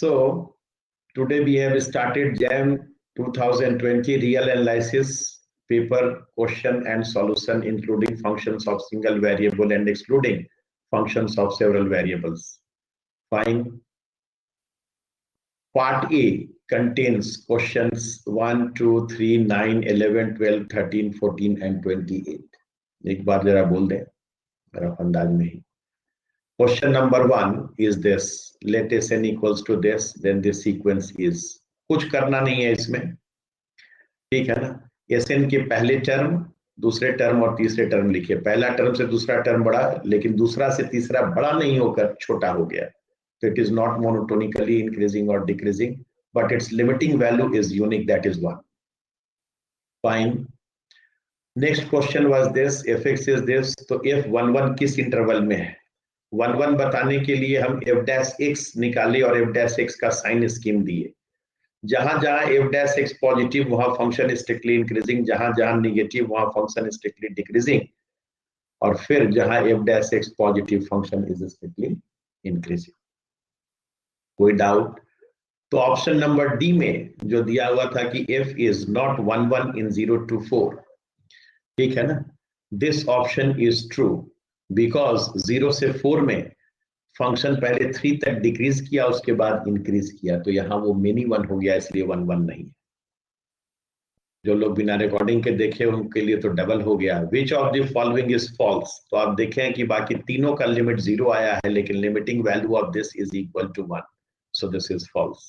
So today we have started JAM 2020 real analysis paper question and solution, including functions of single variable and excluding functions of several variables. Fine. Part A contains questions 1, 2, 3, 9, 11, 12, 13, 14 and 28. एक बार जरा बोल दें rough अंदाज में ही. Question number 1 is this. Let Sn equals to this, then this sequence is. कुछ करना नहीं है इसमें, ठीक है ना. Sn के पहले टर्म, दूसरे टर्म और तीसरे टर्म लिखे. पहला टर्म से दूसरा टर्म बड़ा, लेकिन दूसरा से तीसरा बड़ा नहीं होकर छोटा हो गया. So it is not monotonically increasing or decreasing, but its limiting value is unique, that is 1. Fine. Next question was this. Fx is this. तो f11 किस इंटरवल में है? 1 बताने के लिए हम f' निकाले और f' का साइन स्कीम दिए. जहां जहां f' पॉजिटिव वहां फंक्शन स्ट्रिक्टली इंक्रीजिंग, जहां जहां निगेटिव वहां फंक्शन स्ट्रिक्टली डिक्रीजिंग, और फिर जहां f' positive function is strictly increasing. कोई डाउट? तो ऑप्शन नंबर डी में जो दिया हुआ था कि f is not 1 in 0 to 4, ठीक है ना. This option is true because 0 से 4 में फंक्शन पहले 3 तक डिक्रीज किया, उसके बाद इंक्रीज किया, तो यहां वो मेनी 1 हो गया, इसलिए 1 नहीं. जो लोग बिना रिकॉर्डिंग के देखे उनके लिए तो डबल हो गया. Which of the following is false? तो आप देखें कि बाकी तीनों का लिमिट 0 आया है, लेकिन limiting value of this is equal to 1, so this is false.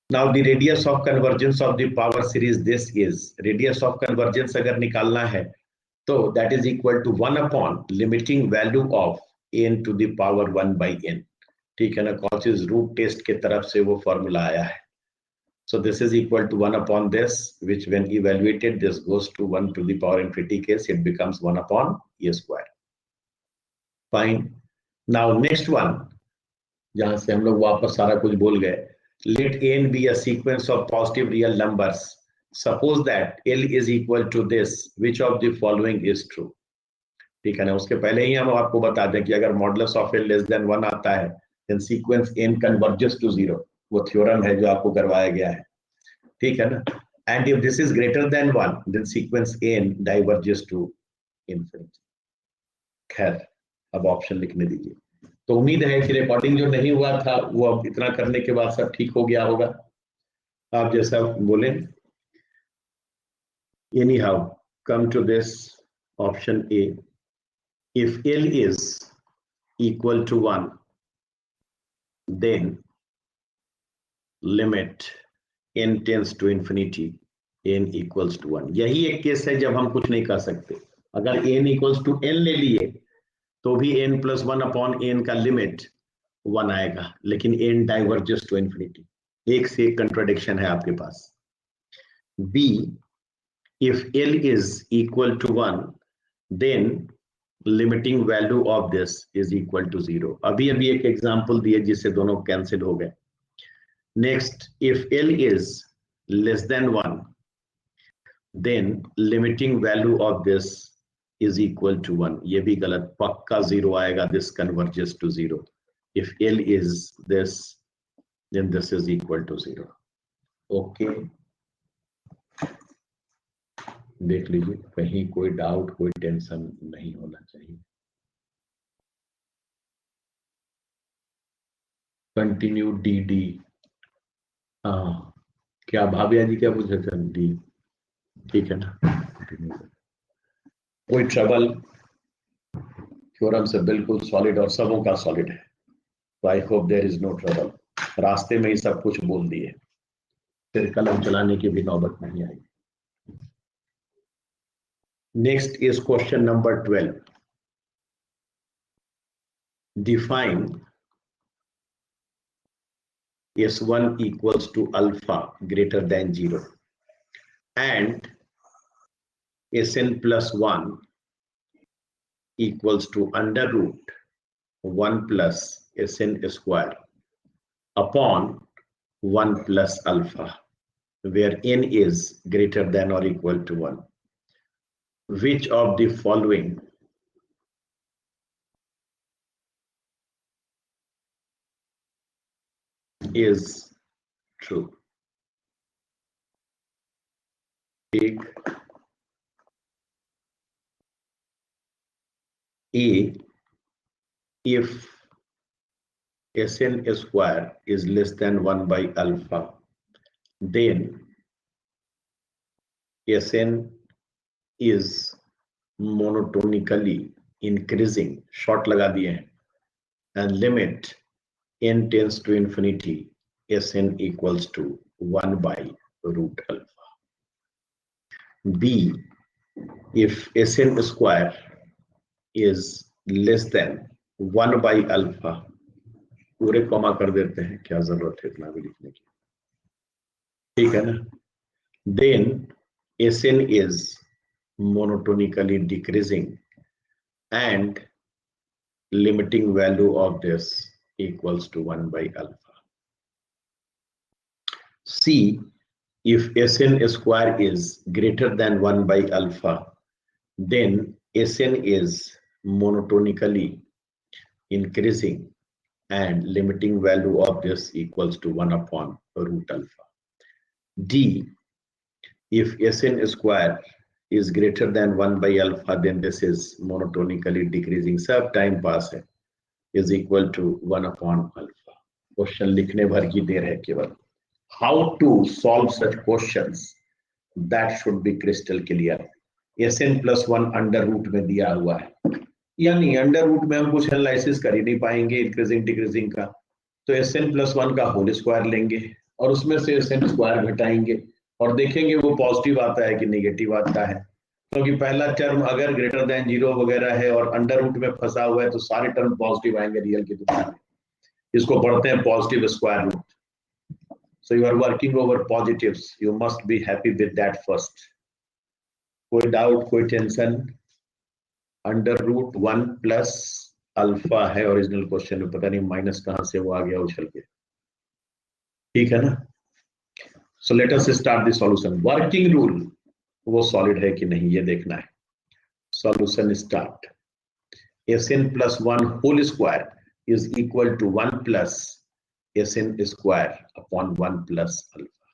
Now the radius of convergence of the power series, this is radius of convergence अगर निकालना है तो that is equal to 1 upon limiting value of n to the power 1 by n, ठीक है ना. Cauchy's root test के तरफ से वो फॉर्मूला आया है. So this is equal to 1 upon this, which when evaluated this goes to 1 to the power infinity case, it becomes 1 upon a square. Fine. Now next one, जहां से हम लोग वापस सारा कुछ बोल गए. Let n be a sequence of positive real numbers. Suppose that L is equal to this. Which of the following is true? ठीक है ना. उसके पहले ही हम आपको बता दें कि अगर modulus of L less than 1 आता है, then sequence n converges to 0. वो थ्योरम है जो आपको करवाया गया है, ठीक है ना. And if this is greater than 1, then sequence n diverges to infinity. खैर, अब ऑप्शन लिखने दीजिए. तो उम्मीद है कि रिकॉर्डिंग जो नहीं हुआ था वो अब इतना करने के बाद सब ठीक हो गया होगा. आप जैसा बोले. Anyhow, come to this option A. If L is equal to 1, then limit n tends to infinity, n equals to 1. यही एक केस है जब हम कुछ नहीं कर सकते. अगर n equals to n ले लिए तो भी n plus 1 upon n का लिमिट 1 आएगा, लेकिन n डाइवर्जेस टू इंफिनिटी. एक से एक कंट्राडिक्शन है आपके पास. B, if L is equal to 1, then limiting value of this is equal to 0. अभी एक एग्जांपल दिए जिससे दोनों कैंसिल हो गए. Next, if L is less than 1, then limiting value of this is equal to 1. ये भी गलत, पक्का 0 आएगा. This converges to 0. If L is this, then this is equal to 0. Okay. देख लीजिए, कहीं कोई डाउट, कोई टेंशन नहीं होना चाहिए. Continue D. हाँ, क्या भाविया जी क्या पूछ रहे थे? डी, ठीक है ना. कोई ट्रबल? थ्योरम से बिल्कुल सॉलिड और सबों का सॉलिड है. तो I hope there is no trouble. रास्ते में ही सब कुछ बोल दिए, फिर कलम चलाने की भी नौबत नहीं आई. Next is question number 12. Define S1 equals to alpha greater than 0 and Sn plus 1 equals to under root 1 plus Sn square upon 1 plus alpha, where n is greater than or equal to 1. Which of the following is true. Take A if Sn square is less than 1 by alpha, then Sn is monotonically increasing, short लगा दिए हैं, and limit n tends to infinity, Sn equals to 1 by root alpha. B if Sn square is less than 1 by alpha, पूरे comma कर देते हैं, क्या जरूरत है इतना भी लिखने की, ठीक है ना, then Sn is monotonically decreasing and limiting value of this equals to 1 by alpha. C if Sn square is greater than 1 by alpha, then Sn is monotonically increasing and limiting value of this equals to 1 upon root alpha. D if Sn square is greater than 1 by alpha, then this is monotonically decreasing, सब time pass है, is equal to 1 upon alpha. Question लिखने भर की देर है केवल. How to solve such questions? That should be crystal clear. Sn plus 1 under root में दिया हुआ है, यानी अंडर रूट में हम कुछ एनालिसिस कर ही नहीं पाएंगे इंक्रीजिंग डिक्रीजिंग का, तो Sn plus 1 का होल स्क्वायर लेंगे और उसमें से Sn स्क्वायर घटाएंगे और देखेंगे वो पॉजिटिव आता है कि नेगेटिव आता है, क्योंकि पहला टर्म अगर ग्रेटर देन 0 वगैरह है और अंडर रूट में फंसा हुआ है तो सारे टर्म पॉजिटिव आएंगे रियल की दुनिया में, इसको पढ़ते हैं positive square root. So you are working over positives, you must be happy with that first. कोई डाउट, कोई tension? Under root 1 plus alpha है ओरिजिनल क्वेश्चन में, पता नहीं माइनस कहां से वो आ गया उछल के, ठीक है ना. So let us start the solution. Working rule वो सॉलिड है कि नहीं ये देखना है. Solution start. Sn plus 1 whole square is equal to 1 plus Sn square upon 1 plus alpha.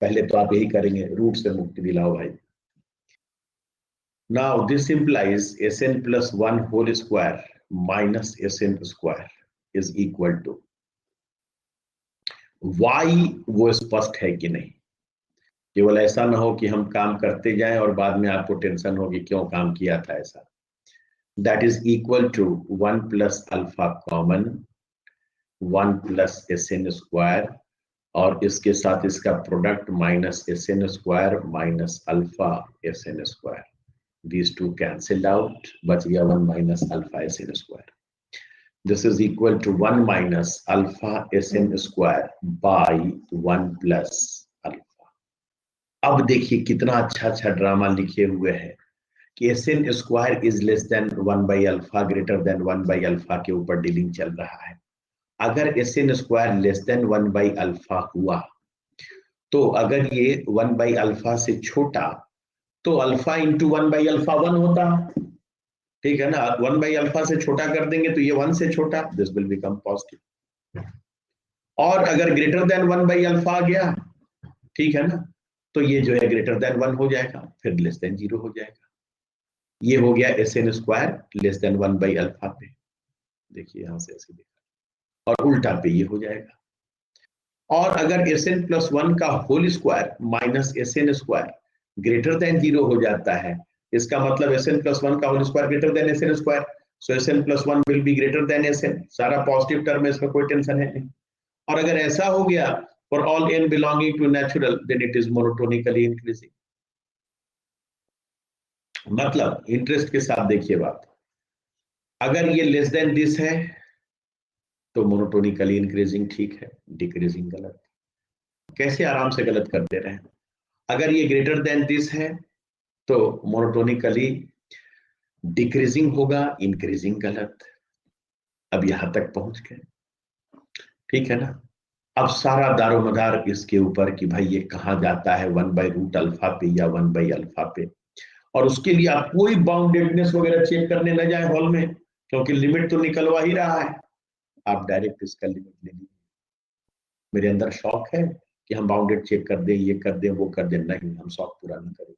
पहले तो आप यही करेंगे, रूट से मुक्ति दिलाओ भाई. Now this implies Sn plus 1 whole square minus Sn square is equal to y. वो स्पष्ट है कि नहीं, केवल ऐसा ना हो कि हम काम करते जाएं और बाद में आपको टेंशन होगी क्यों काम किया था ऐसा. That is equal to 1 plus alpha common 1 plus Sn square और इसके साथ इसका product minus Sn square minus alpha Sn square. These two cancelled out, बच गया 1 minus alpha Sn square. This is equal to 1 minus alpha Sn square by 1 plus alpha. अब देखिए कितना अच्छा ड्रामा लिखे हुए हैं कि Sn square is less than 1 by alpha greater than 1 by alpha के ऊपर डीलिंग चल रहा है. अगर Sn square less than 1 by alpha हुआ तो अगर ये 1 by alpha से छोटा तो अल्फा इंटू 1 बाई अल्फा 1 होता, ठीक है ना. 1 बाई अल्फा से छोटा कर देंगे तो ये 1 से छोटा, दिस विल बिकम पॉजिटिव. और अगर ग्रेटर देन 1 बाई अल्फा आ गया, ठीक है ना, तो ये जो है ग्रेटर देन 1 हो जाएगा, फिर लेस देन 0 हो जाएगा. ये हो गया Sn square less than 1 by alpha पे, देखिए यहां से ऐसे देखा, और उल्टा पे ये हो जाएगा. और अगर Sn प्लस 1 का whole square minus Sn square greater than 0 हो जाता है, इसका मतलब Sn प्लस 1 का whole square greater than Sn square, so Sn plus 1 will be greater than Sn. सारा पॉजिटिव टर्म है, इसमें कोई टेंशन है नहीं. और अगर ऐसा हो गया for all n belonging to natural then it is monotonically increasing. मतलब इंटरेस्ट के साथ देखिए बात, अगर ये लेस देन दिस है तो मोनोटोनिकली इंक्रीजिंग ठीक है, डिक्रीजिंग गलत. कैसे आराम से गलत कर दे रहे हैं. अगर ये ग्रेटर देन दिस है तो मोनोटोनिकली डिक्रीजिंग होगा, इंक्रीजिंग गलत. अब यहां तक पहुंच गए, ठीक है ना. अब सारा दारोमदार इसके ऊपर कि भाई ये कहां जाता है 1 बाई रूट अल्फा पे या 1 बाई अल्फा पे, और उसके लिए आप कोई बाउंडेडनेस वगैरह चेक करने न जाए हॉल में, क्योंकि लिमिट तो निकलवा ही रहा है. आप डायरेक्ट इसका लिमिट ले लीजिए. मेरे अंदर शौक है कि हम बाउंडेड चेक कर दें, ये कर दें, वो कर दें, नहीं, हम शौक पूरा नहीं करेंगे।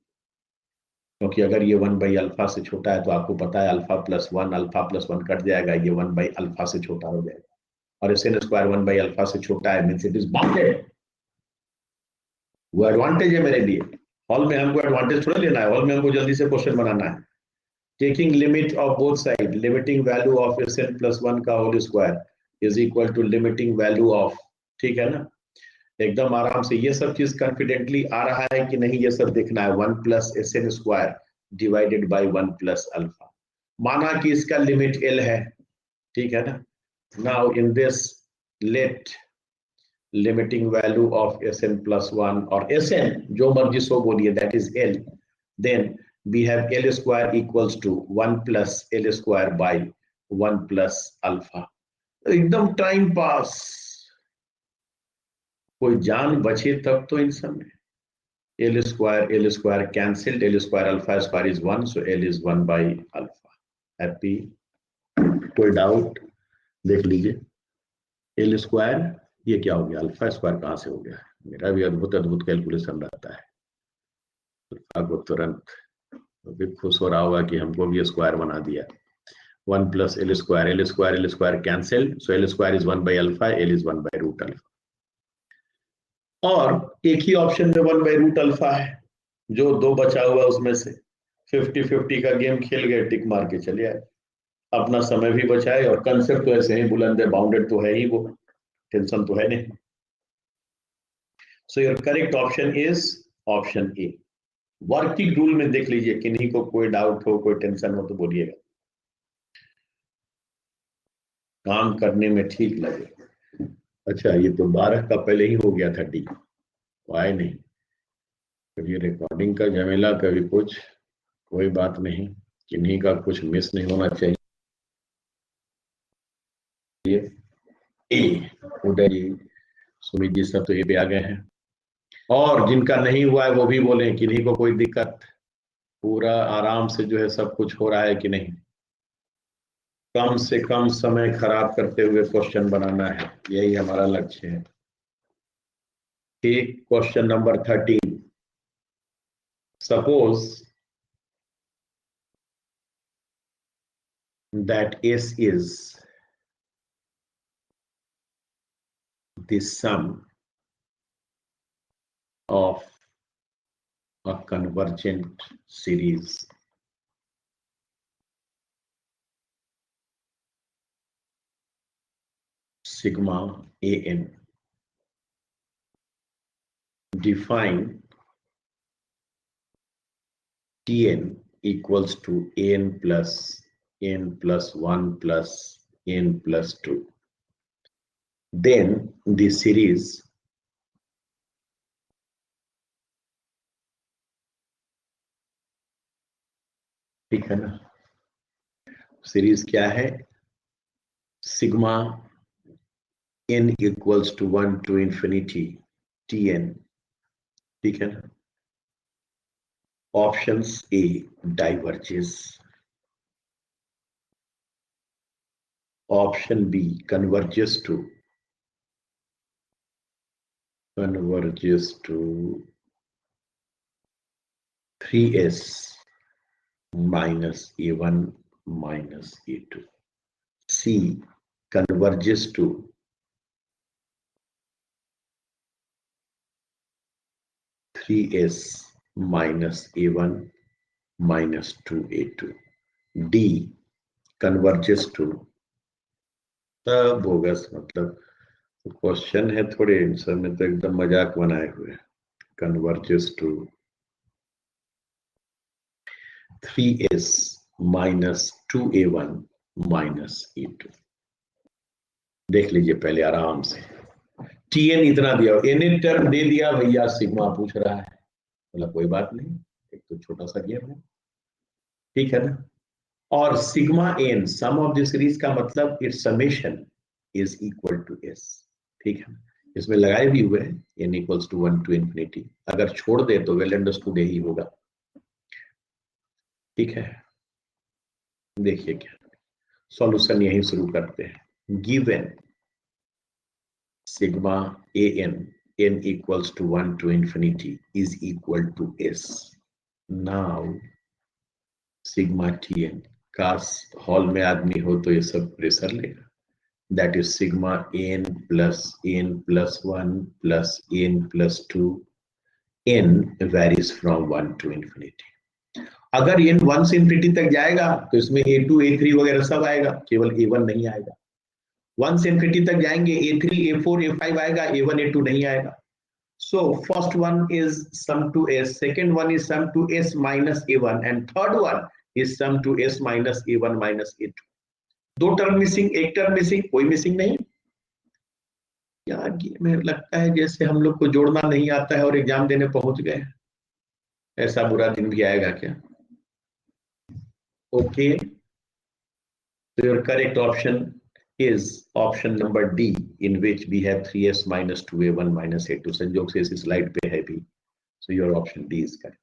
क्योंकि अगर ये 1/अल्फा से छोटा है तो आपको पता है अल्फा+1 कट जाएगा, ये 1/अल्फा से छोटा हो जाएगा। और SN² 1/अल्फा से छोटा है, मींस इट इज बाउंडेड। वो एडवांटेज है मेरे लिए। हॉल में हमको एडवांटेज थोड़ा लेना है, हॉल में हमको जल्दी से क्वेश्चन बनाना है। Taking limit of both side, limiting value of SN+1 का whole square is equal to limiting value of, ठीक है ना, एकदम आराम से ये सब चीज कॉन्फिडेंटली आ रहा है कि नहीं, ये सब देखना है। 1+SN² डिवाइडेड बाई 1+अल्फा, माना कि इसका लिमिट L है, ठीक है ना। Now in this let limiting value of SN+1 or SN जो मर्जी सो बोलिए, that is L, then we have L square equals to 1+L square by 1+अल्फा। एकदम टाइम पास, कोई जान बचे तब तो इन सब में। L square cancelled, L² alpha square is 1, so L is 1/अल्फा। हैप्पी? कोई डाउट? देख लीजिए, L² ये क्या हो गया, अल्फा स्क्वायर कहां से हो गया। मेरा भी अद्भुत अद्भुत कैलकुलेशन रहता है, अल्फा को तुरंत भी खुश हो रहा होगा कि हमको भी स्क्वायर बना दिया। 1+L² cancel, so L² is 1/अल्फा, L इज 1/√अल्फा। और एक ही ऑप्शन में 1/√अल्फा है, जो 2 बचा हुआ उसमें से 50-50 का गेम खेल गए, टिक मार के चले आए, अपना समय भी बचाए, और कंसेप्ट तो ऐसे ही बुलंद है, बाउंडेड तो है ही, वो टेंशन तो है नहीं। So your correct option is option A. Working rule में देख लीजिए, किन्हीं को कोई डाउट हो, कोई टेंशन हो तो बोलिएगा, काम करने में ठीक लगे। अच्छा, ये तो 12 का पहले ही हो गया था डी, आए नहीं, कभी रिकॉर्डिंग का झमेला, कभी कुछ, कोई बात नहीं, किन्हीं का कुछ मिस नहीं होना चाहिए। ए, उदय जी, सुमित जी सब तो ए पे आ गए हैं, और जिनका नहीं हुआ है वो भी बोले, किन्हीं को कोई दिक्कत, पूरा आराम से जो है सब कुछ हो रहा है कि नहीं। कम से कम समय खराब करते हुए क्वेश्चन बनाना है, यही हमारा लक्ष्य है। ठीक, question number 13, suppose that S is the sum of a convergent series sigma an. Define Tn equals to n plus 1 plus n plus 2. Then the series ठीक है ना, सीरीज क्या है, sigma n equals to 1 to infinity Tn, ठीक है ना। Options A diverges, option B converges to 3s minus a1 minus a2. C converges to 3s minus a1 minus 2a2. D converges to, तब bogus, मतलब question है थोड़े, answer में तो एकदम मजाक बनाए हुए, converges to 3s minus 2a1 minus a2। देख लीजिए पहले आराम से, Tn इतना दिया, n टर्म दे दिया भैया, सिग्मा पूछ रहा है, मतलब कोई बात नहीं, एक तो छोटा सा गेम है, ठीक है ना। और sigma n sum of the series का मतलब its summation is equal to S, ठीक है ना, इसमें लगाए भी हुए हैं n equals to 1 to infinity, अगर छोड़ दे तो वेल अंडरस्टूड ही होगा, ठीक है। देखिए क्या सॉल्यूशन यही शुरू करते हैं। Given sigma n equals to 1 to infinity is equal to s. Now sigma tn, काश हॉल में आदमी हो तो ये सब प्रेशर लेगा. That is sigma n plus 1 plus n plus 2. n varies from 1 to infinity. अगर n 1 से इंफिनिटी तक जाएगा तो इसमें a2 a3 वगैरह सब आएगा, केवल a1 नहीं आएगा. 1 से इंफिनिटी तक जाएंगे a3 a4 a5 आएगा, a1 a2 नहीं आएगा. So first one is sum to s, second one is sum to s minus a1, and third one is sum to s minus a1 minus a2. दो term missing, एक term missing, कोई missing नहीं. यार ये में लगता है जैसे हम लोग को जोड़ना नहीं आता है और एग्जाम देने पहुंच गए. ऐसा बुरा दिन भी आएगा क्या? Okay, so your correct option is option number D, in which we have 3s minus 2a1 minus a2. संजोग से इस स्लाइड पे है भी. So your option D is correct.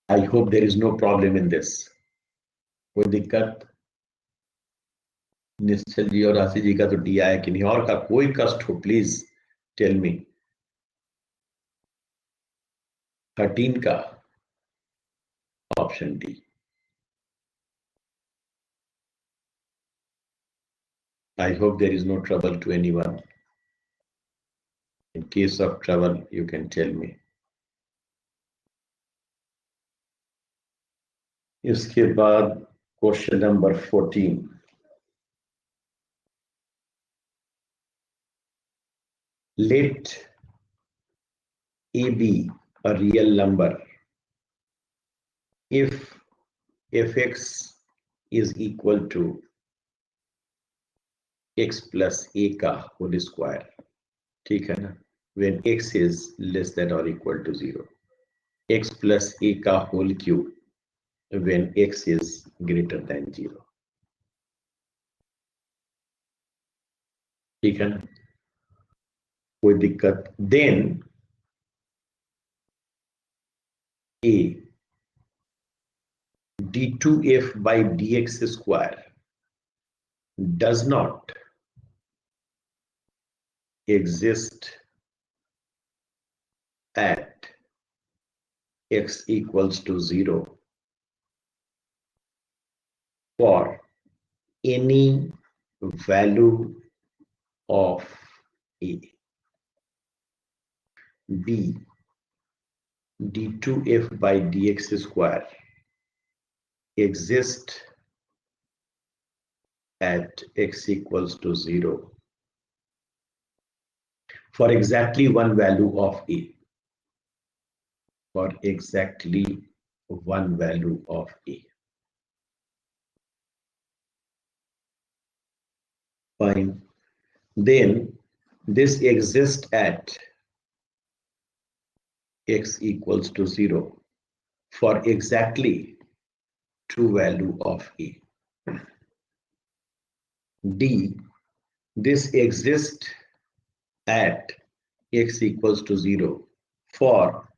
I hope there is no problem in this. कोई दिक्कत? निश्चल जी और राशि जी का तो डी आया कि नहीं, और का कोई कष्ट हो प्लीज टेल मी. 13 का option D. I hope there is no trouble to anyone. In case of trouble, you can tell me. इसके बाद question number 14. Let a be a real number if fx is equal to x plus a का whole square. ठीक है ना? When x is less than or equal to 0. x plus a का whole cube when x is greater than 0. ठीक है ना? कोई दिक्कत? Then a d2f by dx square does not exist at x equals to 0 for any value of a. B d2f by dx square exists at x equals to 0 for exactly one value of a. For exactly one value of a. Fine. Then this exists at x equals to 0 for exactly two value of a. D, this exists at x equals to 0 for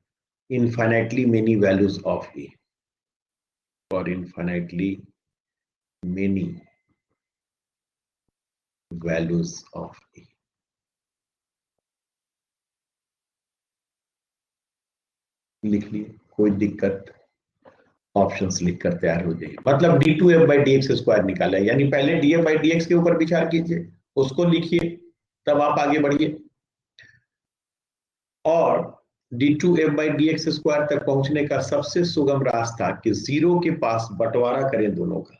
infinitely many values of a. For infinitely many values of a. लिख लिए, कोई दिक्कत? Options लिख कर तैयार हो जाइए. मतलब d2f by dx स्क्वायर निकाला है, यानी पहले df by dx के ऊपर विचार कीजिए, उसको लिखिए, तब आप आगे बढ़िए. और d2f by dx स्क्वायर तक पहुंचने का सबसे सुगम रास्ता कि जीरो के पास बंटवारा करें दोनों का.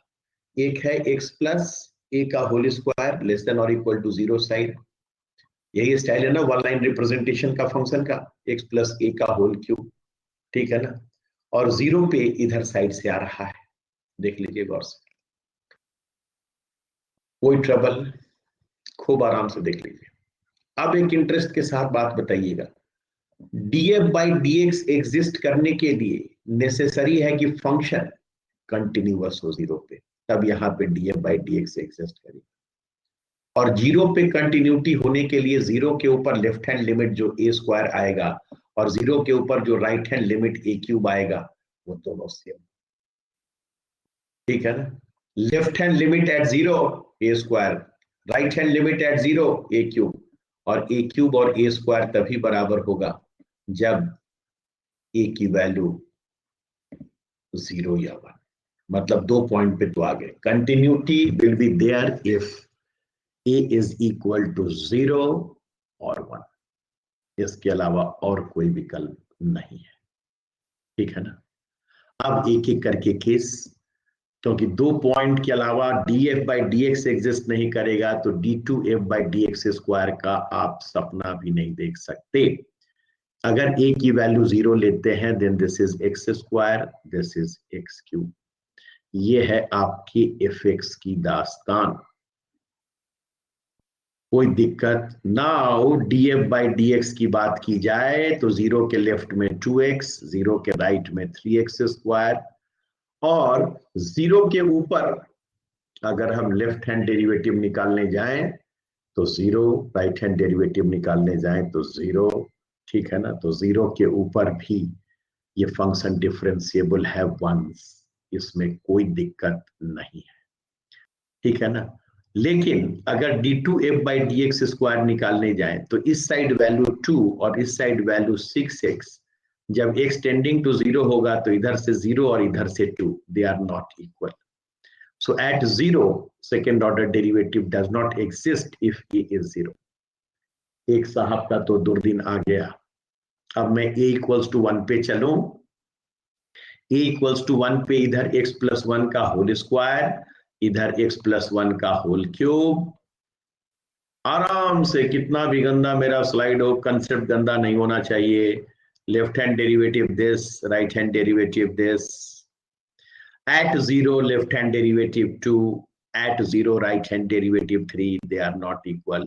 एक है x प्लस a का होल स्क्वायर लेस देन और इक्वल टू 0 साइड. यही स्टाइल है ना वन लाइन रिप्रेजेंटेशन का फंक्शन का, x प्लस a का होल क्यूब. ठीक है ना? और 0 पे इधर साइड से आ रहा है. देख लीजिए गौर से, कोई ट्रबल? खूब आराम से देख लीजिए. अब एक इंटरेस्ट के साथ बात बताइएगा. df by dx एग्जिस्ट करने के लिए नेसेसरी है कि फंक्शन कंटिन्यूअस हो 0 पे, तब यहां पे df by dx एग्जिस्ट करेगा. और 0 पे कंटिन्यूटी होने के लिए 0 के ऊपर लेफ्ट हैंड लिमिट जो a स्क्वायर आएगा और 0 के ऊपर जो right hand limit a cube आएगा, वो दोनों सेम. ठीक है ना? Left hand limit at 0 a square, right hand limit at 0 A cube, और ए क्यूब और ए स्क्वायर तभी बराबर होगा जब ए की वैल्यू 0 या 1, मतलब 2 पॉइंट पे तो आ गए। Continuity will be there if a is equal to 0 और 1, इसके अलावा और कोई विकल्प नहीं है। ठीक है ना। अब एक एक करके केस, क्योंकि 2 पॉइंट के अलावा df बाई dx एग्जिस्ट नहीं करेगा, तो d2f बाई dx स्क्वायर का आप सपना भी नहीं देख सकते। अगर a की वैल्यू 0 लेते हैं then this is x square, this is x cube. ये है आपकी fx की दास्तान। कोई दिक्कत। नाउ df बाई dx की बात की जाए तो 0 के लेफ्ट में 2x, 0 के राइट में 3x स्क्वायर, और 0 के ऊपर अगर हम लेफ्ट हैंड डेरिवेटिव निकालने जाएं तो 0, राइट हैंड डेरिवेटिव निकालने जाएं तो 0। ठीक है ना। तो 0 के ऊपर भी ये फंक्शन डिफरेंशिएबल है वंस, इसमें कोई दिक्कत नहीं है। ठीक है ना। लेकिन अगर d2f बाई dx स्क्वायर निकालने जाए तो इस साइड वैल्यू 2 और इस साइड वैल्यू 6x, जब x टेंडिंग टू 0 होगा तो इधर से 0 और इधर से 2, they are not equal. So at 0, second order derivative does not exist if a is 0. एक साहब का तो दुर्दिन आ गया। अब मैं a इक्वल्स टू 1 पे चलूं, a इक्वल्स टू 1 पे इधर x प्लस 1 का होल स्क्वायर, इधर x प्लस 1 का होल क्यूब। आराम से, कितना भी गंदा मेरा स्लाइड हो, कंसेप्ट गंदा नहीं होना चाहिए। Left hand derivative this, right hand derivative this. At 0 left hand derivative 2, at 0 right hand derivative 3, they are not equal.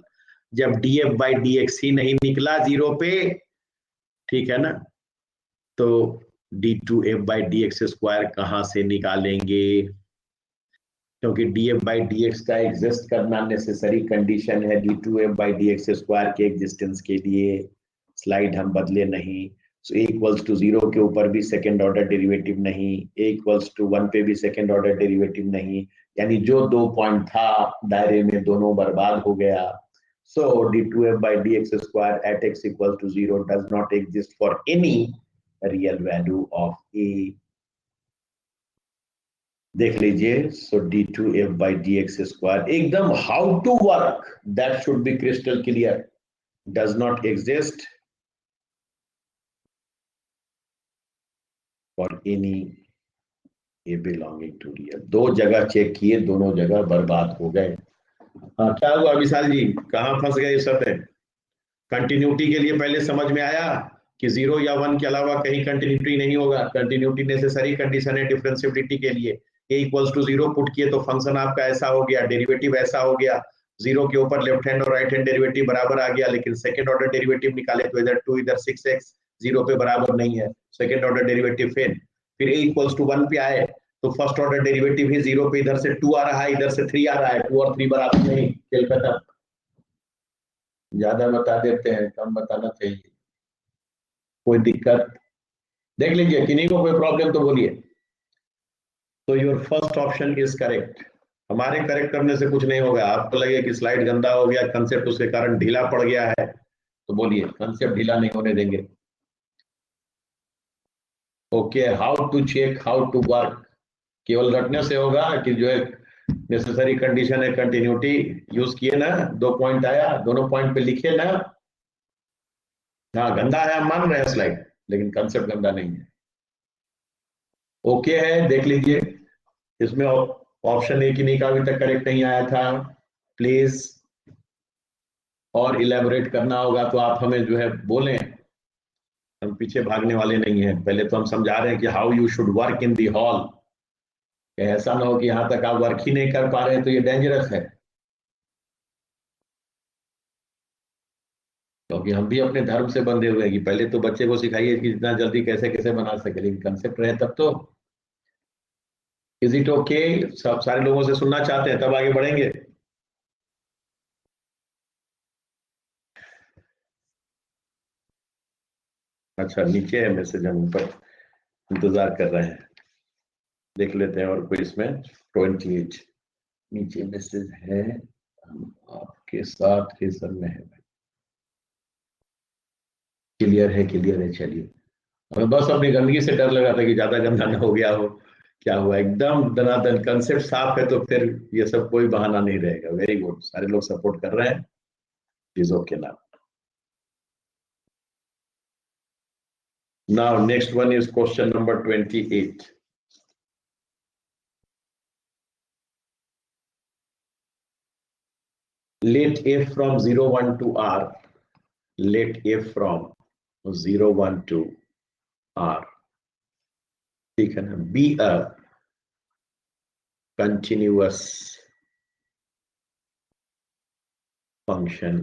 जब df by dx ही नहीं निकला 0 पे, ठीक है ना, तो d2f by dx स्क्वायर कहां से निकालेंगे? क्योंकि df by dx का एग्जिस्ट करना नेसेसरी कंडीशन है d2f by dx स्क्वायर के एग्जिस्टेंस के लिए। स्लाइड हम बदले नहीं। सो a इक्वल्स टू 0 के ऊपर भी सेकेंड ऑर्डर डेरिवेटिव नहीं, a इक्वल्स टू 1 पे भी सेकेंड ऑर्डर डेरिवेटिव नहीं, यानी जो 2 पॉइंट था दायरे में दोनों बर्बाद हो गया। सो d2f by dx square at x equals to 0 does not exist for any real value of a। देख लीजिए। So d2f by dx square एकदम how to work that should be crystal clear, does not exist for any a belonging to real. 2 जगह check किए, दोनों जगह बर्बाद हो गए। हाँ, क्या हुआ विशाल जी, कहां फंस गए इस शब्द? कंटिन्यूटी के लिए पहले समझ में आया कि 0 या 1 के अलावा कहीं कंटिन्यूटी नहीं होगा। कंटिन्यूटी नेसेसरी कंडीशन है डिफरेंशिएबिलिटी के लिए। a इक्वल्स टू 0 पुट किए तो फंक्शन आपका ऐसा हो गया, डेरिवेटिव ऐसा हो गया। 0 के ऊपर लेफ्ट हैंड और राइट हैंड डेरिवेटिव बराबर आ गया, लेकिन सेकंड ऑर्डर डेरिवेटिव निकाले तो इधर 2 इधर 6x 0 पे बराबर नहीं है, सेकंड ऑर्डर डेरिवेटिव फेल। फिर a इक्वल्स टू 1 पे आए तो फर्स्ट ऑर्डर डेरिवेटिव ही 0 पे इधर से 2 आ रहा है, इधर से 3 आ रहा है, 2 और 3 बराबर नहीं, खेल खत्म। ज्यादा बता देते हैं, कम बताना चाहिए। कोई दिक्कत? देख लीजिए, किन्हीं को कोई प्रॉब्लम तो बोलिए। तो your first option is correct. हमारे करेक्ट करने से कुछ नहीं होगा। आपको लगे कि स्लाइड गंदा हो गया, कंसेप्ट उसके कारण ढीला पड़ गया है, तो बोलिए, कंसेप्ट ढीला नहीं होने देंगे। Okay, how to check, how to work, केवल रटने से होगा कि जो है नेसेसरी कंडीशन है कंटिन्यूटी यूज किए ना, 2 पॉइंट आया, दोनों पॉइंट पे लिखे ना। हाँ, गंदा है, हम मान रहे हैं स्लाइड, लेकिन कंसेप्ट गंदा नहीं है। ओके है, देख लीजिए। इसमें ऑप्शन ए की नहीं का अभी तक करेक्ट नहीं आया था, प्लीज और इलेबोरेट करना होगा तो आप हमें जो है बोलें, हम पीछे भागने वाले नहीं हैं। पहले तो हम समझा रहे हैं कि how you should work in the hall. ऐसा ना हो कि यहां तक आप वर्क ही नहीं कर पा रहे हैं तो ये डेंजरस है, क्योंकि हम भी अपने धर्म से बंधे हुए हैं कि पहले तो बच्चे को सिखाइए कि जितना जल्दी कैसे कैसे बना सके, लेकिन कंसेप्ट रहे तब तो। Is it okay? सब सारे लोगों से सुनना चाहते हैं तब आगे बढ़ेंगे। अच्छा, नीचे है मैसेज, हम ऊपर इंतजार कर रहे हैं, देख लेते हैं। और कोई इसमें 28 नीचे मैसेज है। आपके साथ रिजन में है भाई। क्लियर है, क्लियर है। चलिए, हमें बस अपनी गंदगी से डर लगा था कि ज्यादा गंदा ना हो गया हो। क्या हुआ, एकदम दनादन कंसेप्ट साफ है, तो फिर ये सब कोई बहाना नहीं रहेगा। वेरी गुड, सारे लोग सपोर्ट कर रहे हैं। इज ओके ना। Now next one is question number 28. Let f from 0 1 to r, let f from 0 1 to r, ठीक है ना, be a continuous function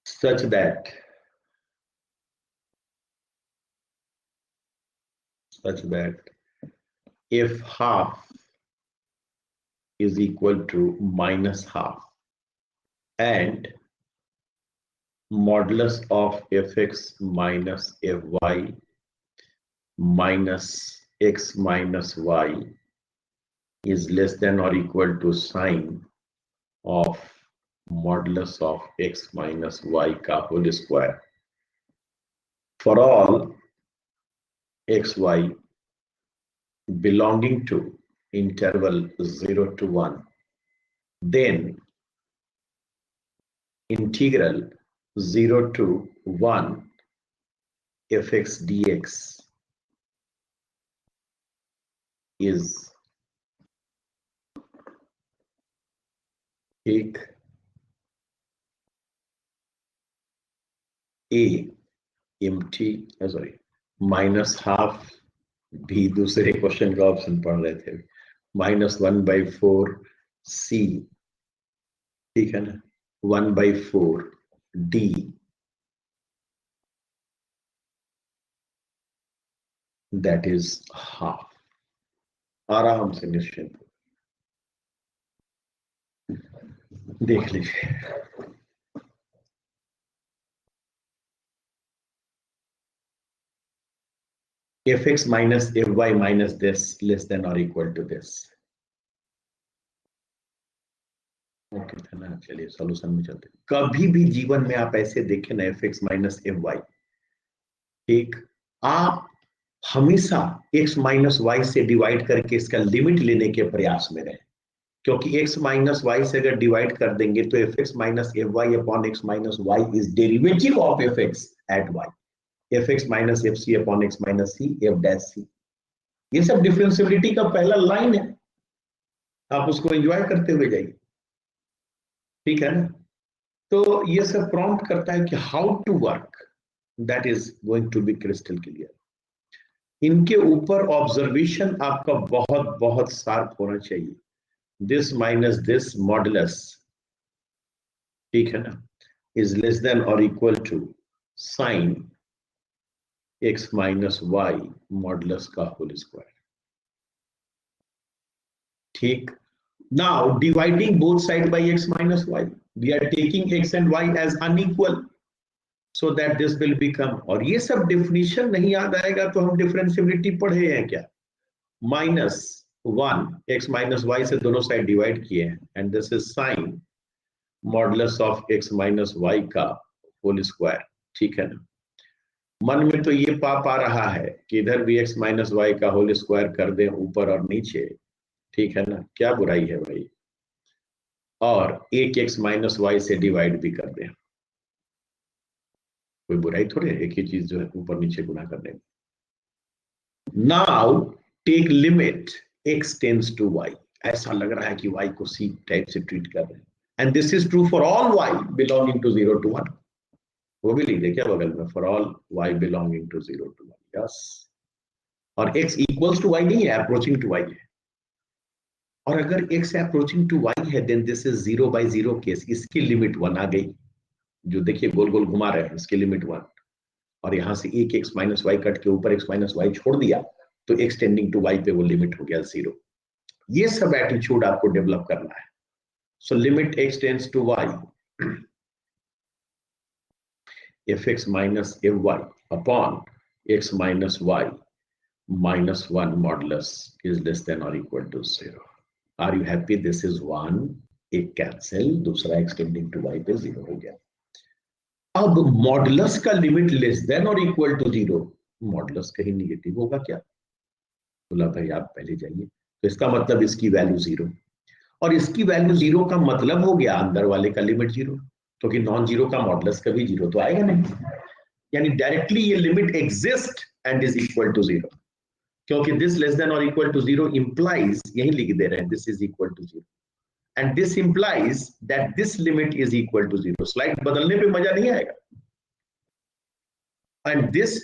such that if half is equal to minus half and modulus of fx minus fy minus x minus y is less than or equal to sine of modulus of x minus y का whole square for all xy belonging to interval 0 to 1, then integral 0 to 1 fx dx is एक a mt sorry minus half, भी दूसरे question का option पढ़ रहे थे, -1/4 c, ठीक है ना, 1/4 d, दैट इज हाफ। आराम से निश्चिंत देख लीजिए। fx minus fy minus this less than or equal to this, okay था ना। चलिए सॉल्यूशन में चलते हैं। कभी भी जीवन में आप ऐसे देखें ना, fx माइनस fy, ठीक, आप हमेशा x माइनस वाई से डिवाइड करके इसका लिमिट लेने के प्रयास में रहे, क्योंकि x माइनस वाई से अगर डिवाइड कर देंगे तो fx minus fy upon x minus y is derivative of fx at y, fx minus fc upon x minus c f dash c। ये सब डिफरेंशियबिलिटी का पहला लाइन है, आप उसको एंजॉय करते हुए जाइए, ठीक है ना। तो ये सब प्रॉम्प्ट करता है कि how to work, that is going to be crystal clear. इनके ऊपर ऑब्जर्वेशन आपका बहुत बहुत शार्प होना चाहिए। दिस माइनस दिस मॉडुलस, ठीक है ना, इज लेस देन और equal to sine x minus y modulus का होल स्क्वायर, ठीक। Now dividing both sides by x minus y, we are taking x and y as unequal so that this will become, और ये सब definition नहीं याद आएगा तो हम डिफरेंशियबिलिटी पढ़े हैं क्या, -1 x माइनस वाई से दोनों साइड डिवाइड किए हैं, and this is sine modulus of x minus y का होल स्क्वायर, ठीक है ना। मन में तो ये पाप आ रहा है कि इधर भी x माइनस वाई का होल स्क्वायर कर दें ऊपर और नीचे, ठीक है ना, क्या बुराई है भाई, और एक x माइनस वाई से डिवाइड भी कर दें, कोई बुराई थोड़ी है, एक ही चीज जो है ऊपर नीचे गुना करने में। Now take limit x tends to y, ऐसा लग रहा है कि y को c टाइप से ट्रीट कर रहे हैं, and this is true for all y belonging to 0 to 1, वो भी लिख दे क्या बगल में, for all y belonging to 0 to 1, yes. और x इक्वल्स टू y नहीं है, अप्रोचिंग टू y है, और अगर x अप्रोचिंग टू y है देन दिस इज 0/0 केस, इसकी लिमिट 1 आ गई, जो देखिए गोल गोल घुमा रहे हैं, इसकी लिमिट 1, और यहां से एक x माइनस वाई कट के ऊपर x माइनस वाई छोड़ दिया तो x टेंडिंग टू y पे वो लिमिट हो गया 0। ये सब एटीट्यूड आपको डेवलप करना है। So limit x tends to y fx minus fy upon x minus y -1 modulus is less than or equal to 0. Are you happy? This is 1, एक कैंसिल, दूसरा एक्सटेंडिंग टू y पे 0 हो गया. अब modulus का limit less than और equal to 0, modulus कहीं negative होगा क्या? बोला भाई आप पहले जाइए. तो इसका मतलब इसकी वैल्यू 0, और इसकी वैल्यू 0 का मतलब हो गया अंदर वाले का लिमिट 0, क्योंकि नॉन जीरो का मॉडुलस कभी 0 तो आएगा नहीं. यानी डायरेक्टली ये limit exist and is equal to 0, क्योंकि दिस लेस देन और इक्वल टू 0 इंप्लाइज, यही लिख दे रहे हैं, this is equal to 0, and this implies that this limit is equal to 0. Slide बदलने पे मजा नहीं आएगा. एंड दिस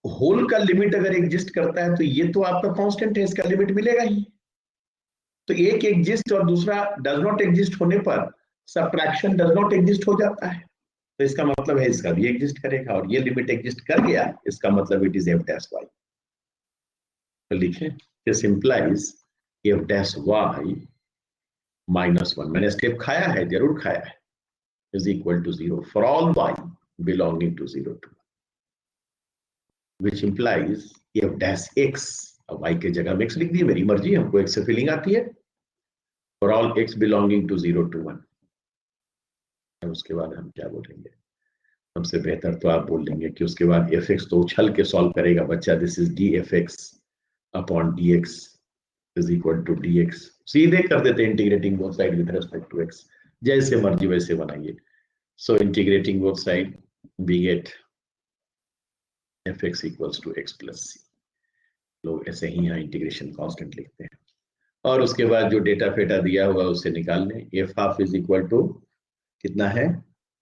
होल का लिमिट अगर एग्जिस्ट करता है तो ये तो आपका कांस्टेंट है, इसका लिमिट मिलेगा ही. तो एक एग्जिस्ट और दूसरा डज नॉट एग्जिस्ट होने पर सबट्रैक्शन डज नॉट एग्जिस्ट हो जाता है. तो इसका मतलब है इसका भी एग्जिस्ट करेगा, और ये लिमिट एग्जिस्ट कर गया, इसका मतलब it is f dash y. तो लिखें, this implies f dash y -1, मैंने स्टेप खाया है, जरूर खाया है, is equal to 0 for all y belonging to 0 to 1, which implies f dash x, अब y के जगह में x लिख दिए, मेरी मर्जी, हमको x से फीलिंग आती है, for all x belonging to 0 to 1. उसके बाद हम क्या बोलेंगे? सबसे बेहतर तो आप बोल देंगे कि उसके बाद fx तो उछल के सॉल्व करेगा बच्चा, this is dfx upon dx is equal to dx. सीधे कर देते हैं integrating both side with respect to x, जैसे मर्जी वैसे बनाइए. So integrating both side we get fx equals to x plus c. लोग ऐसे ही यहाँ इंटीग्रेशन कांस्टेंट लिखते हैं, और उसके बाद जो डेटा फेटा दिया हुआ उससे निकाल लें. f half is equal to कितना है?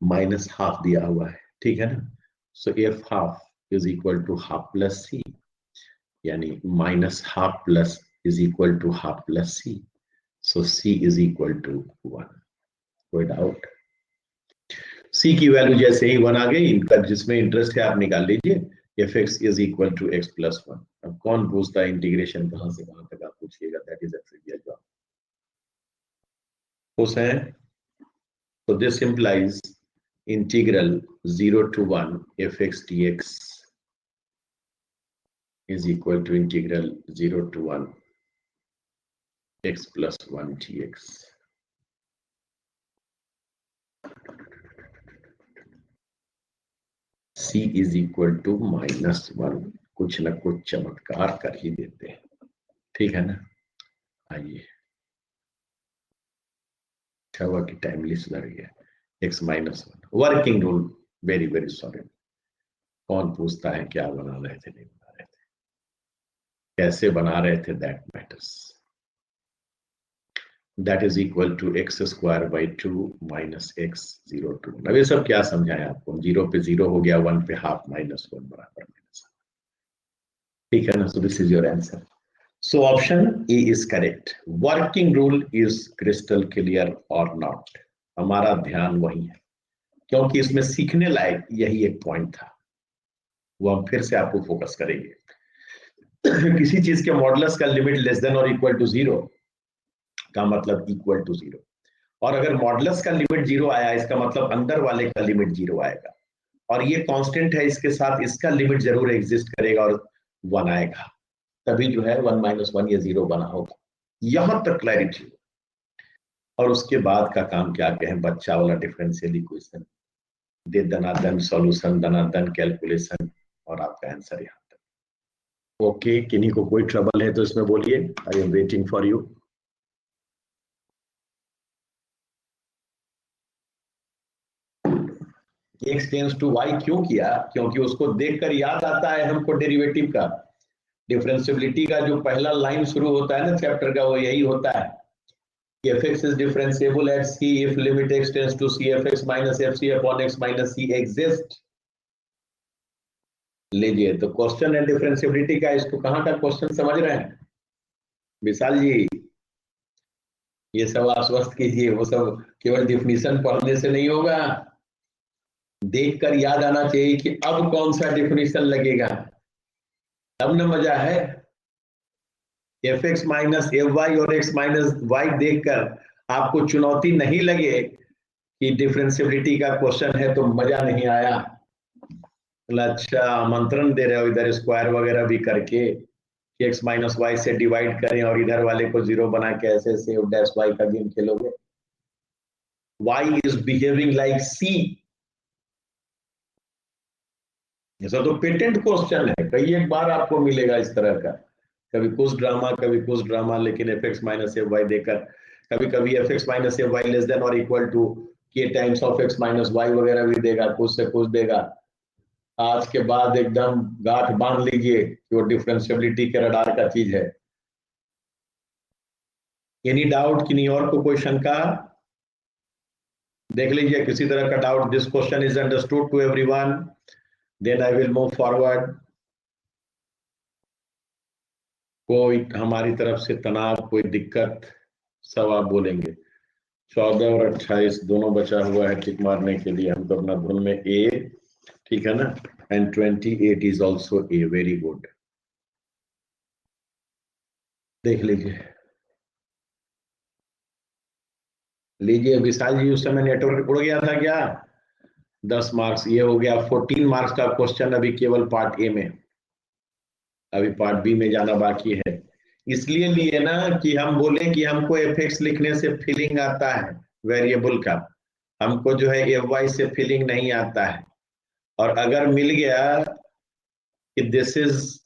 -½ दिया हुआ है, ठीक है ना. So f half is equal to half plus c, यानी -½ plus is equal to half plus c. So c is equal to 1. कोई डाउट? c की वैल्यू जैसे ही 1 आ गई, इनका जिसमें इंटरेस्ट है आप निकाल लीजिए, fx is equal to x plus 1. अब कौन पूछता है इंटीग्रेशन कहां से कहां तक आप पूछिएगा, that is a trivial job. खुश हैं? So this implies integral 0 to 1 fx dx is equal to integral 0 to 1 x plus 1 dx. c is equal to -1. कुछ ना कुछ चमत्कार कर ही देते हैं, ठीक है ना. आइए, अच्छा हुआ कि टाइमली सुधर गया. x -1 working rule, very very sorry. कौन पूछता है क्या बना रहे थे, नहीं बना रहे थे, कैसे बना रहे थे, that matters. That is equal to x² by 2 - x 0 to 1. अब ये सब क्या समझाएं आपको, 0 पे 0 हो गया, 1 पे हाफ, -1 बराबर -1, ठीक है ना. So this is your answer. So option A is correct. Working rule is crystal clear और नॉट. हमारा ध्यान वही है, क्योंकि इसमें सीखने लायक यही एक पॉइंट था, वो हम फिर से आपको फोकस करेंगे. किसी चीज के मॉडुलस का लिमिट लेस देन और इक्वल टू 0 का मतलब इक्वल टू 0, और अगर मॉडुलस का लिमिट 0 आया, इसका मतलब अंदर वाले का लिमिट 0 आएगा, और ये कांस्टेंट है, इसके साथ इसका लिमिट जरूर एग्जिस्ट करेगा और 1 आएगा, तभी जो है 1 - 1 ये 0 बना होगा. यहां तक क्लैरिटी. और उसके बाद का काम क्या कहें, बच्चा वाला डिफरेंशियल इक्वेशन, दे दनादन सॉल्यूशन, दनादन कैलकुलेशन, और आपका आंसर यहाँ तक. ओके, किन्हीं को कोई ट्रबल है तो इसमें बोलिए, I am waiting for you. x tends to y क्यों किया? क्योंकि उसको देखकर याद आता है हमको डेरिवेटिव का, डिफरेंशियबिलिटी का जो पहला लाइन शुरू होता है ना चैप्टर का, वो यही होता है. fx is differentiable at c if limit x tends to c fx minus fc upon x minus c exist. लीजिए, तो क्वेश्चन है डिफरेंशियबिलिटी का, इसको कहां का क्वेश्चन समझ रहे हैं विशाल जी? ये सब आश्वस्त कीजिए, वो सब केवल डिफिनीशन पढ़ने से नहीं होगा, देखकर याद आना चाहिए कि अब कौन सा डिफिनीशन लगेगा, तब न मजा है. fx माइनस fy और x माइनस y देखकर आपको चुनौती नहीं लगे कि डिफरेंशियबिलिटी का क्वेश्चन है तो मजा नहीं आया. अच्छा, आमंत्रण दे रहे हो इधर स्क्वायर वगैरह भी करके, कि x माइनस वाई से डिवाइड करें और इधर वाले को 0 बना के ऐसे से एफ डैश वाई का गेम खेलोगे? y is behaving like c। ऐसा तो पेटेंट क्वेश्चन है, कई एक बार आपको मिलेगा इस तरह का, कभी कुछ ड्रामा कभी कुछ ड्रामा, लेकिन f x minus f y देकर कभी कभी f x minus f y less than और equal to k times of x minus y वगैरह भी देगा, कुछ से कुछ देगा। आज के बाद एकदम गांठ बांध लीजिए कि वो डिफरेंशियबिलिटी के रडार का चीज है। एनी डाउट कि नहीं और को कोई शंका? देख लीजिए किसी तरह का doubt. This question is understood to everyone, then I will move forward. कोई हमारी तरफ से तनाव कोई दिक्कत, सब आप बोलेंगे। 14 और 28 दोनों बचा हुआ है टिक मारने के लिए, हम तो अपना धुन में ए, ठीक है ना, and 28 is also a, very good. देख लीजिए लीजिए विशाल जी, उस समय नेटवर्क उड़ गया था क्या? 10 मार्क्स ये हो गया। 14 मार्क्स का क्वेश्चन अभी केवल पार्ट ए में, अभी पार्ट बी में जाना बाकी है। इसलिए लिए ना कि हम बोले कि हमको एफ एक्स लिखने से फीलिंग आता है वेरिएबल का, हमको जो है एफ वाई से फीलिंग नहीं आता है। और अगर मिल गया कि दिस इज,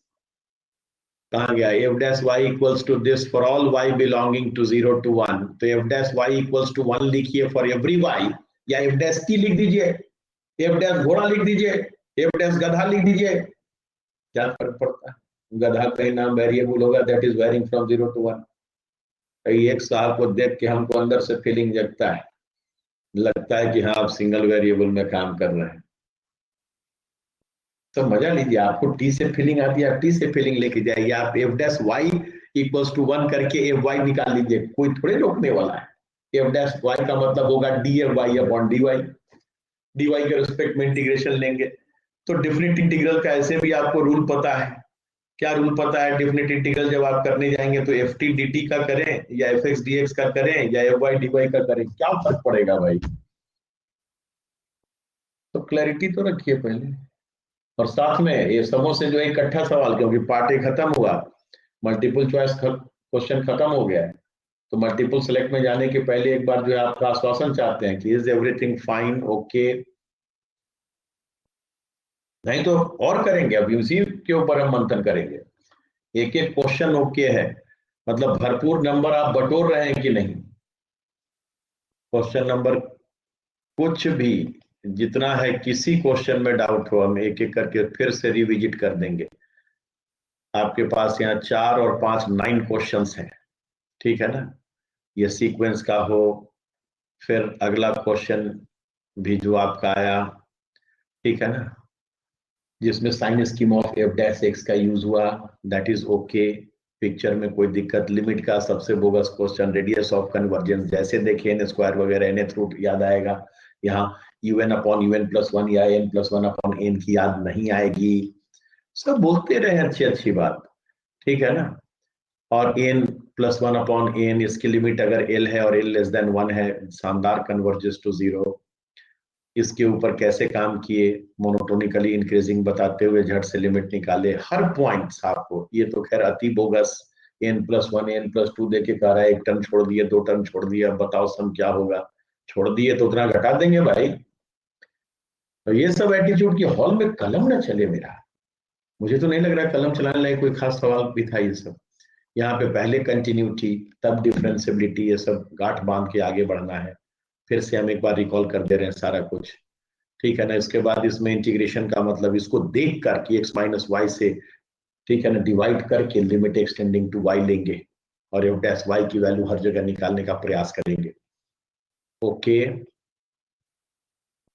कहाँ गया, f dash y equals to this for all y belonging to 0 to 1, तो f dash y equals to 1 लिखिए फॉर एवरी वाई, या एफ डैश टी लिख दीजिए, एफ डैश घोड़ा लिख दीजिए, एफ डैश गधा लिख दीजिए, क्या फर्क पड़ता है? गधा कहीं नाम वेरिएबल होगा that is varying from 0 to 1। एक साहब को देख के हमको अंदर से फीलिंग जगता है, लगता है कि हाँ आप सिंगल वेरिएबल में काम कर रहे हैं। तो मजा लीजिए, आपको टी से फीलिंग आती है, आप टी से फीलिंग लेके जाइए। आप f dash y equals to 1 करके एफ वाई निकाल लीजिए, कोई थोड़े रोकने वाला है। एफ डैश वाई का मतलब होगा d f y upon d y, d y के रिस्पेक्ट में इंटीग्रेशन लेंगे। तो डिफरेंट इंटीग्रल का ऐसे भी आपको रूल पता है। क्या रूल पता है? डिफरेंट इंटीग्रल जब आप करने जाएंगे तो एफ टी डी टी का करें या एफ एक्स डी एक्स का करें या एफ वाई डी वाई का करें, क्या फर्क पड़ेगा भाई? तो क्लैरिटी तो रखिए पहले। और साथ में ये सबों से जो इकट्ठा सवाल, क्योंकि पार्ट ए खत्म हुआ, मल्टीपल चॉइस क्वेश्चन खत्म हो गया है, तो मल्टीपल सेलेक्ट में जाने के पहले एक बार जो है आपका आश्वासन चाहते हैं कि इज एवरीथिंग फाइन, ओके? नहीं तो और करेंगे, अब उसी के ऊपर हम मंथन करेंगे। एक एक क्वेश्चन ओके है, मतलब भरपूर नंबर आप बटोर रहे हैं कि नहीं? क्वेश्चन नंबर कुछ भी जितना है, किसी क्वेश्चन में डाउट हो हम एक एक करके फिर से रिविजिट कर देंगे। आपके पास यहाँ 4 और 5 9 क्वेश्चंस हैं, ठीक है ना? ये सीक्वेंस का हो, फिर अगला क्वेश्चन भी जो आपका आया, ठीक है ना, जिसमें sign scheme of f dash x का यूज हुआ, दैट इज ओके। पिक्चर में कोई दिक्कत, लिमिट का सबसे bogus question, radius of convergence, जैसे देखे एन स्क्वायर वगैरह एन रूट याद आएगा, यहाँ यूएन अपॉन यूएन प्लस 1 या एन प्लस 1 अपॉन एन की याद नहीं आएगी। सब बोलते रहे अच्छी अच्छी बात, ठीक है ना? और एन प्लस 1 अपॉन एन, इसकी लिमिट अगर एल है और एल लेस देन 1 है, शानदार कन्वर्जेस टू 0। इसके ऊपर कैसे काम किए, मोनोटोनिकली इंक्रीजिंग बताते हुए झट से लिमिट निकाले, हर पॉइंट आपको। ये तो खैर अति bogus, n plus 1 n plus 2 देके कह रहा है, एक टर्म छोड़ दिए 2 टर्म छोड़ दिया, बताओ सम क्या होगा? छोड़ दिए तो उतना घटा देंगे भाई। तो ये सब एटीट्यूड की हॉल में कलम ना चले मेरा, मुझे तो नहीं लग रहा कलम चलाने लायक कोई खास सवाल भी था ये सब। यहाँ पे पहले कंटिन्यूटी तब डिफरेंशियबिलिटी, ये सब गांठ बांध के आगे बढ़ना है। फिर से हम एक बार रिकॉल कर दे रहे हैं सारा कुछ, ठीक है ना? इसके बाद इसमें इंटीग्रेशन का मतलब इसको देख कर कि एक्स माइनस वाई से, ठीक है ना, डिवाइड करके लिमिट एक्सटेंडिंग टू वाई लेंगे और एफ डैश वाई की वैल्यू हर जगह निकालने का प्रयास करेंगे। Okay,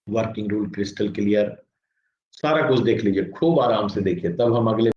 working rule crystal clear, सारा कुछ देख लीजिए, खूब आराम से देखिए, तब हम अगले